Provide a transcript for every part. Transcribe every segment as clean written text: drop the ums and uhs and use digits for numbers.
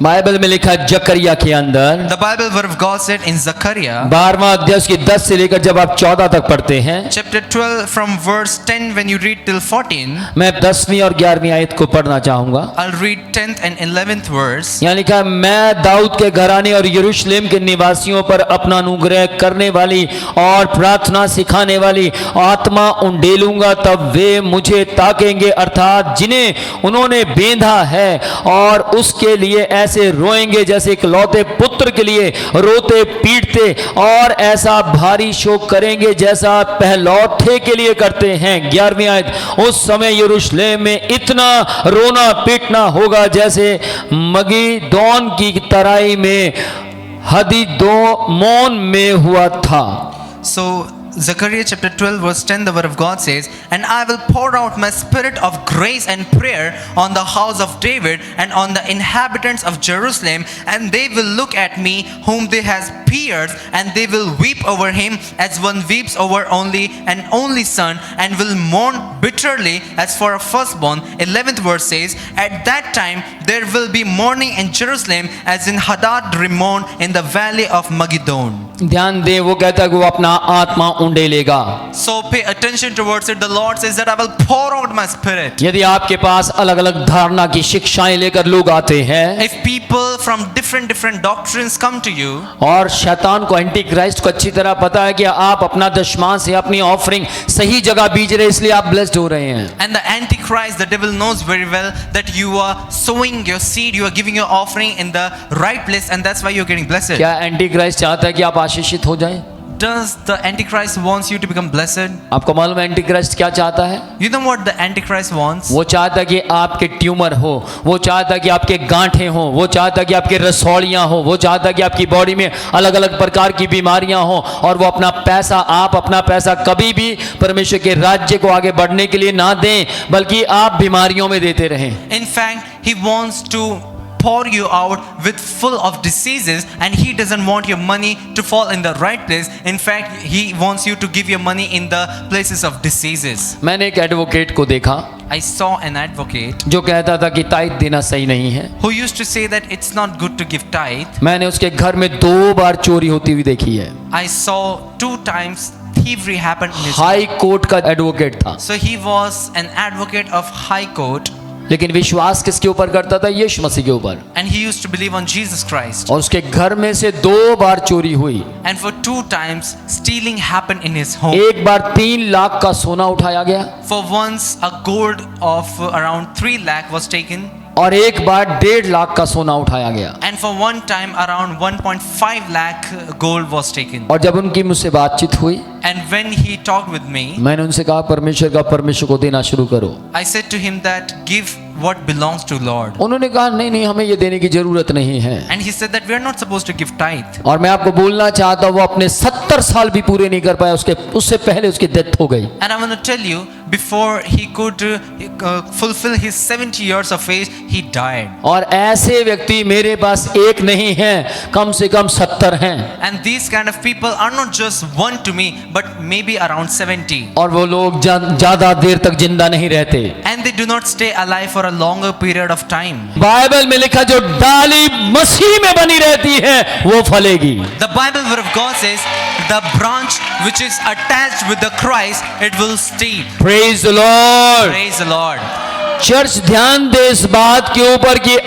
Bible में लिखा जकरिया के अंदर The Bible word of God said in Zechariah 12वां अध्याय उसकी 10 से लेकर जब आप 14 तक पढ़ते हैं, chapter 12 from verse 10 when you read till 14, मैं 10वीं और 11वीं आयत को पढ़ना चाहूंगा। I'll read 10th and 11th verse. यहाँ लिखा है, मैं दाऊद के घराने और यरूशलेम के निवासियों पर अपना अनुग्रह करने वाली और प्रार्थना सिखाने वाली आत्मा उंडेलूंगा, तब वे मुझे ताकेंगे, अर्थात जिन्हें उन्होंने बेंधा है, और उसके लिए ऐसे रोएंगे जैसे इकलौते पुत्र के लिए रोते पीटते, और ऐसा भारी शोक करेंगे जैसा पहलौठे के लिए करते हैं। 11वीं आयत, उस समय यरूशलेम में इतना रोना पीटना होगा जैसे मगिद्दोन की तराई में हदीदोमोन में हुआ था। So Zechariah chapter 12 verse 10, the word of God says, and I will pour out my spirit of grace and prayer on the house of David and on the inhabitants of Jerusalem, and they will look at me whom they has pierced, and they will weep over him as one weeps over an only son, and will mourn bitterly as for a firstborn. 11th verse says, at that time there will be mourning in Jerusalem as in Hadad Rimmon in the valley of Megiddon. ध्यान दे, वो कहता है कि वो अपना आत्मा उंडेलेगा। So pay attention towards it. The Lord says that I will pour out my spirit. यदि आपके पास अलग अलग धारणा की शिक्षाएं लेकर लोग आते हैं, If people from different doctrines come to you, और शैतान को, एंटी क्राइस्ट को अच्छी तरह पता है कि आप अपना दशमांश या अपनी ऑफरिंग सही जगह बीज रहे, इसलिए आप ब्लेस्ड हो रहे हैं। and the Antichrist, the devil knows very well that you are sowing your seed, you are giving your offering in the right place, and that's why you're getting blessed. क्या एंटी क्राइस्ट चाहता है कि आप आशीषित हो जाएं? Does the Antichrist wants you to become blessed? आपको मालूम है एंटी क्राइस्ट क्या चाहता है? You know what the Antichrist wants? वो चाहता है कि आपके ट्यूमर हो, वो चाहता है कि आपके गांठें हो, वो चाहता है कि आपके रसौलियां हो, वो चाहता है कि आपकी बॉडी में अलग अलग प्रकार की बीमारियां हो, और वो आप अपना पैसा कभी भी परमेश्वर के राज्य को आगे बढ़ने के लिए ना दें, बल्कि आप बीमारियों में देते रहें। In fact, he wants to pour you out with full of diseases, and he doesn't want your money to fall in the right place. In fact, he wants you to give your money in the places of diseases. मैंने एक advocate को देखा I saw an advocate जो कहता था कि ताइद देना सही नहीं है। who used to say that it's not good to give tithe. मैंने उसके घर में 2 बार चोरी होती हुई देखी है। I saw 2 times thievery happened in his high court का एडवोकेट था, So he was an advocate of high court, लेकिन विश्वास किसके ऊपर करता था? यीशु मसीह के ऊपर। and he used to believe on Jesus Christ. और उसके घर में से 2 बार चोरी हुई। And for 2 times stealing happened in his home. एक बार 3 लाख का सोना उठाया गया, For once a gold of around 3 lakh was taken, और एक बार 1.5 लाख का सोना उठाया गया। and for one time around 1.5 lakh gold was taken. और जब उनकी मुझसे बातचीत हुई, And when he talked with me, मैंने उनसे कहा परमेश्वर को देना शुरू करो। I said to him that give what belongs to Lord. उन्होंने कहा नहीं, हमें ये देने की जरूरत नहीं है। And he said that we are not supposed to give tithe. और मैं आपको बोलना चाहता हूँ, वो अपने 70 साल भी पूरे नहीं कर पाया, उससे पहले उसकी डेथ हो गई। And I want to tell you, before he could fulfill his 70 years of age, he died. और ऐसे व्यक्ति मेरे पास एक नहीं है, कम से कम 70 हैं। And these kind of people are not just one to me, but maybe around 70. और वो लोग ज्यादा देर तक जिंदा नहीं रहते। And they do not stay alive for a longer period of time. Bible में लिखा, जो डाली मसीह में बनी रहती है वो फलेगी। The Bible word of God says, the branch which is attached with the Christ, it will stay. Praise the Lord। Praise the Lord. Church ध्यान दे इस बात के ऊपर कि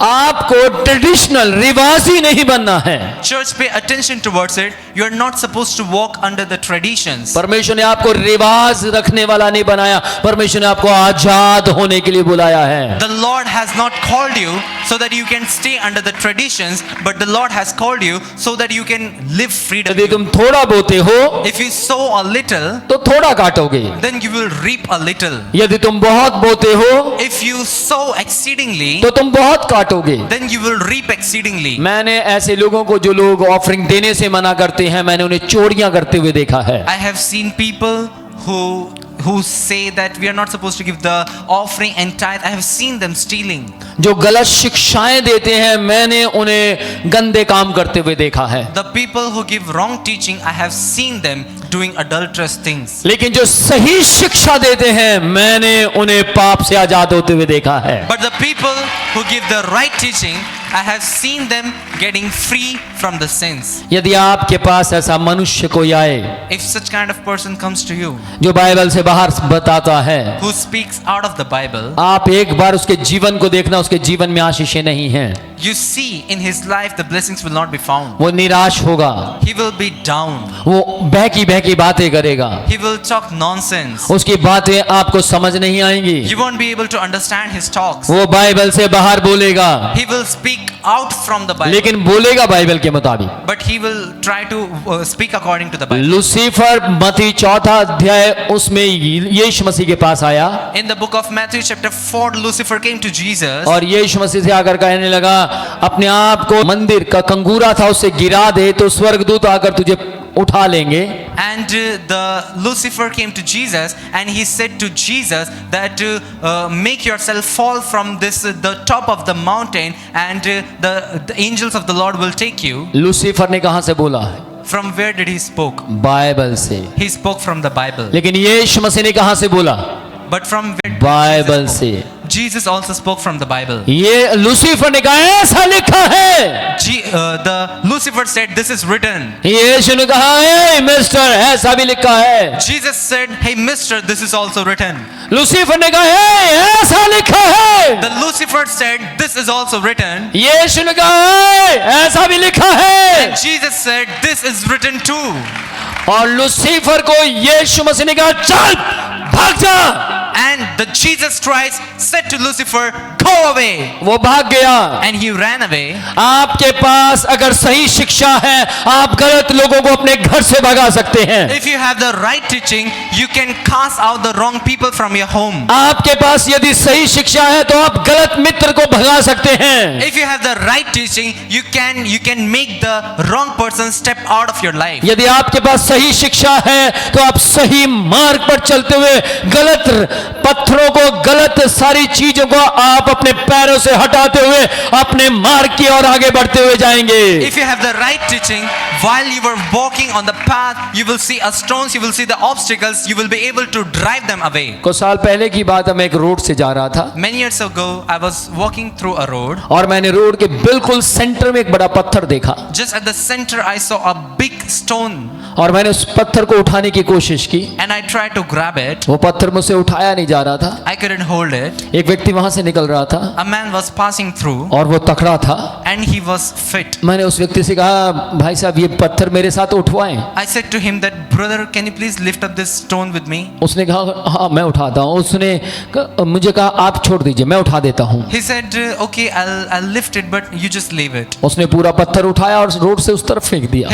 आपको ट्रेडिशनल रिवाजी नहीं बनना है। Church, pay attention towards it. You are not supposed to walk under the traditions. परमेश्वर ने आपको रिवाज रखने वाला नहीं बनाया, परमेश्वर ने आपको आजाद होने के लिए बुलाया है। The Lord has not called you so that you can stay under the traditions, but the Lord has called you so that you can live freedom. यदि तुम थोड़ा बोते हो If you sow a little, तो थोड़ा काटोगे, then you will reap a little. यदि तुम बहुत बोते हो If you sow exceedingly, तो तुम बहुत काटोगे। then you will reap exceedingly. मैंने ऐसे लोगों को, जो लोग ऑफरिंग देने से मना करते हैं, मैंने उन्हें चोरियां करते हुए देखा है। I have seen people who say that we are not supposed to give the offering and tithe. I have seen them stealing. जो गलत शिक्षाएं देते हैं, मैंने उन्हें गंदे काम करते हुए देखा है। The people who give wrong teaching, I have seen them doing adulterous things. लेकिन जो सही शिक्षा देते हैं मैंने उन्हें पाप से आजाद होते हुए देखा है। But the people who give the right teaching, I have seen them getting free from the sins. यदि आपके पास ऐसा मनुष्य कोई आए If such kind of person comes to you, जो बाइबल से बाहर बताता है, who speaks out of the Bible, आप एक बार उसके जीवन को देखना, उसके जीवन में आशीषें नहीं हैं। you see in his life the blessings will not be found. वो निराश होगा, He will be down. वो बहकी बातें करेगा, He will talk nonsense. उसकी बातें आपको समझ नहीं आएंगी। You won't be able to understand his talks. वो बाइबल से बाहर बोलेगा, He will speak out from the Bible, लेकिन बोलेगा बाइबल के मुताबिक। but he will try to speak according to the Bible. Lucifer मत्ती 4 अध्याय उसमें यीशु मसीह के पास आया In the book of Matthew chapter 4, Lucifer came to Jesus और यीशु मसीह से आकर कहने लगा, अपने आप को मंदिर का कंगूरा था उससे गिरा दे तो स्वर्गदूत आकर तुझे उठा लेंगे। and the Lucifer came to Jesus and he said to Jesus that make yourself fall from this the top of the mountain and the angels of the Lord will take you. Lucifer ने कहां से बोला? From where did he spoke? Bible से। He spoke from the Bible. लेकिन यीशु मसीह ने कहां से बोला? But from where did Bible Jesus से। spoke? Jesus also spoke from the Bible. ये लूसीफर ने कहा ऐसा लिखा है। The Lucifer said this is written. यीशु ने कहा ए मिस्टर ऐसा भी लिखा है। Jesus said, hey mister, this is also written. Lucifer ने कहा ए ऐसा लिखा है। The Lucifer said this is also written. यीशु ने कहा ए ऐसा भी लिखा है। Jesus said this is written too. और लूसीफर को यीशु मसीह ने कहा चल भाग जा। And the Jesus Christ said to Lucifer, go away. वो भाग गया। And he ran away. आपके पास अगर सही शिक्षा है आप गलत लोगों को अपने घर से भगा सकते हैं। If you have the right teaching, you can cast out the wrong people from your home. आपके पास यदि सही शिक्षा है तो आप गलत मित्र को भगा सकते हैं। If you have the right teaching, you can make the wrong person step out of your life. यदि आपके पास सही शिक्षा है तो आप सही मार्ग पर चलते हुए गलत पत्थरों को, गलत सारी चीजों को आप अपने पैरों से हटाते हुए अपने मार्ग की ओर आगे बढ़ते हुए जाएंगे। If you have the right teaching, while you were walking on the path, you will see stones, you will see the obstacles, you will be able to drive them away. कुछ साल पहले की बात है, मैं एक रोड से जा रहा था। Many years ago, I was walking through a road. और मैंने रोड के बिल्कुल सेंटर में एक बड़ा पत्थर देखा। Just at the center, I saw a big stone. और मैंने उस पत्थर को उठाने की कोशिश की। And I tried to grab it. वो पत्थर मुझसे उठाया नहीं जा रहा था। I couldn't hold it. एक व्यक्ति वहां से निकल रहा था A man was passing through. और वो तकड़ा था। And he was fit. मैंने उस व्यक्ति से कहा भाई साहब ये पत्थर मेरे साथ उठवाएं। I said to him that brother, can you please lift up this stone with me? उसने कहा हाँ मैं उठाता हूँ। उसने मुझे कहा आप छोड़ दीजिए मैं उठा देता हूँ। He said okay, I'll lift it, but you just leave it. उसने पूरा पत्थर उठाया और रोड से उस तरफ फेंक दिया।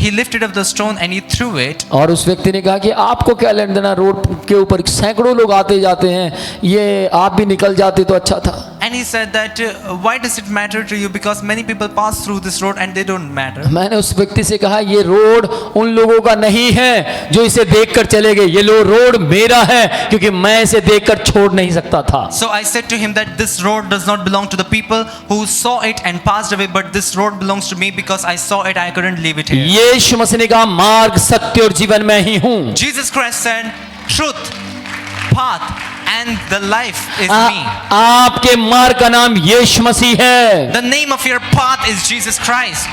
He lifted up the stone and he threw it. और उस व्यक्ति ने कहा कि आपको क्या लेना देना, रोड के ऊपर सैकड़ों लोग आते जाते हैं, ये आप भी निकल जाते तो अच्छा था। And he said that why does it matter to you, because many people pass through this road and they don't matter. मैंने उस व्यक्ति से कहा ये रोड उन लोगों का नहीं है जो इसे देखकर चले गए, ये रोड मेरा है क्योंकि मैं इसे देखकर छोड़ नहीं सकता था। So I said to him that this road does not belong to the people who saw it and passed away, but this road belongs to me because I saw it, I couldn't leave it here. यीशु मसीह ने कहा मार्ग, सत्य और जीवन मैं ही हूँ। Jesus Christ said truth, path and the life is me. आपके मार्ग का नाम यीशु मसीह है। The name of your path is Jesus Christ.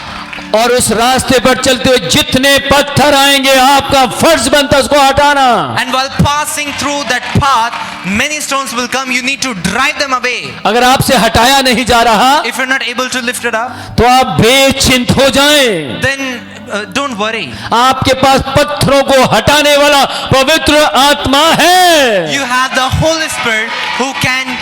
और उस रास्ते पर चलते हुए जितने पत्थर आएंगे आपका फर्ज बनता है उसको हटाना। And while passing through that path, many stones will come. You need to drive them away. अगर आपसे हटाया नहीं जा रहा If you're not able to lift it up, तो आप बेचिंत हो जाएं। then don't worry. आपके पास पत्थरों को हटाने वाला पवित्र आत्मा है। You have the Holy Spirit who can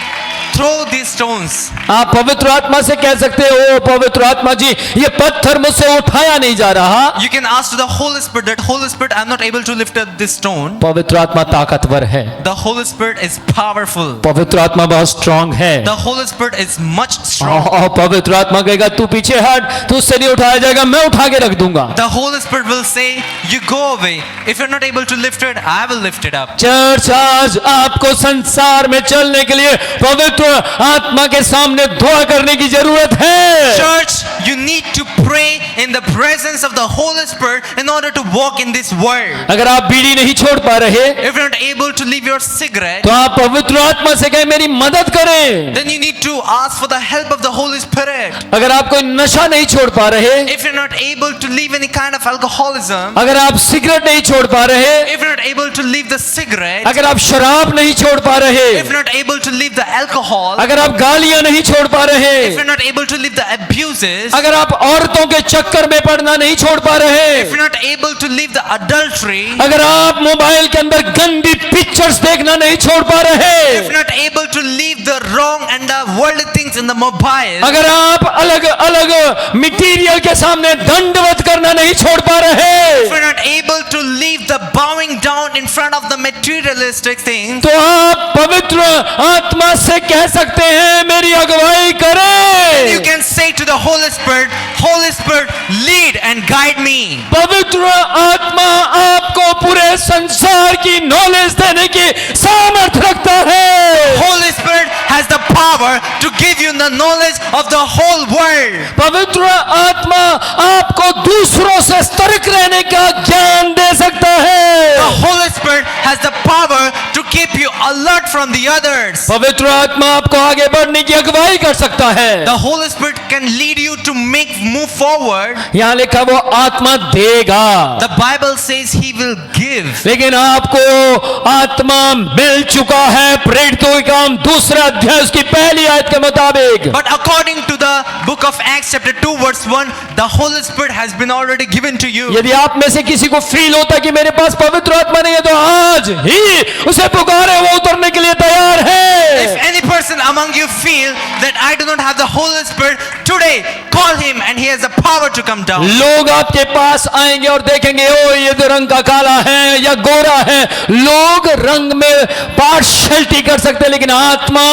throw these stones. आप पवित्र आत्मा से कह सकते हो पवित्र आत्मा जी ये पत्थर मुझसे उठाया नहीं जा रहा। You can ask to the Holy Spirit that Holy Spirit, I'm not able to lift up this stone. पवित्र आत्मा ताकतवर है। The Holy Spirit is powerful. पवित्र आत्मा बहुत स्ट्रांग है। The Holy Spirit is much strong. और पवित्र आत्मा कहेगा तू पीछे हट, तू उससे नहीं उठाया जाएगा, मैं उठा के रख दूंगा। The Holy Spirit will say, you go away. If you're not able to lift it, I will lift it up. Church आज आपको संसार में चलने के लिए पवित्र आत्मा के सामने दुआ करने की जरूरत है। Church, you need to pray in the presence of the Holy Spirit in order to walk in this world. अगर आप बीड़ी नहीं छोड़ पा रहे If you're not able to leave your cigarette, तो आप पवित्र आत्मा से कहें मेरी मदद करें। then you need to ask for the help of the Holy Spirit. अगर आप कोई नशा नहीं छोड़ पा रहे, If you're not able to leave any kind of alcoholism, अगर आप सिगरेट नहीं छोड़ पा रहे, if you're not able to leave the cigarette, अगर आप शराब नहीं छोड़ पा रहे, if you're not able to leave the alcohol, अगर आप गालियां नहीं छोड़ पा रहे, if you're not able to leave the abuses, अगर आप औरतों के चक्कर में पड़ना नहीं छोड़ पा रहे, if you're not able to leave the adultery, अगर आप मोबाइल के अंदर गंदी पिक्चर्स देखना नहीं छोड़ पा if रहे, you're not able to leave the wrong and the worldly things in the mobile, अगर आप अलग अलग मटेरियल के सामने दंडवत करना नहीं छोड़ पा रहे, if you're not able to leave the bowing down in front of the materialistic things, तो आप पवित्र आत्मा से कह सकते हैं मेरी अगुवाई you करें। can say to the Holy Spirit, Holy Spirit, lead and guide me. पवित्र आत्मा आपको पूरे संसार की नॉलेज देने की सामर्थ रखता है। Holy Spirit has the power to give you the knowledge of the whole world. पवित्र आत्मा आपको दूसरों से सतर्क रहने का ज्ञान दे सकता The है। Holy Spirit has the power to keep you alert from the others. पवित्र आत्मा आपको आगे बढ़ने की अगुवाई कर सकता है। The Holy Spirit can lead you to move forward. यहाँ लिखा वो आत्मा देगा, The Bible says He will give. लेकिन आपको आत्मा मिल चुका है प्रेरितों के काम 2 अध्याय उसकी पहली आयत के मुताबिक। But according to the book of Acts chapter 2 verse 1, the Holy Spirit has been already given to you. यदि आप में से किसी को फील होता कि मेरे पास पवित्र आत्मा नहीं है तो आज ही उसे पुकारे, वो उतरने के लिए तैयार If है। any person among you feel that I do not have the Holy Spirit, today call him and he has the power to come down. लोग आपके पास आएंगे और देखेंगे ओ ये तो रंग का काला है या गोरा है। लोग रंग में पार्शियलिटी कर सकते हैं, लेकिन आत्मा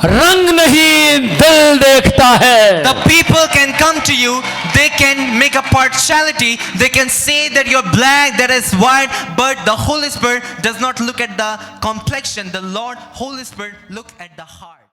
रंग नहीं दिल देखता है। The people can come to you, they can make a partiality, they can say that you're black, that is white, but the Holy Spirit does not look at the complexion. The Lord, Holy Spirit, look at the heart.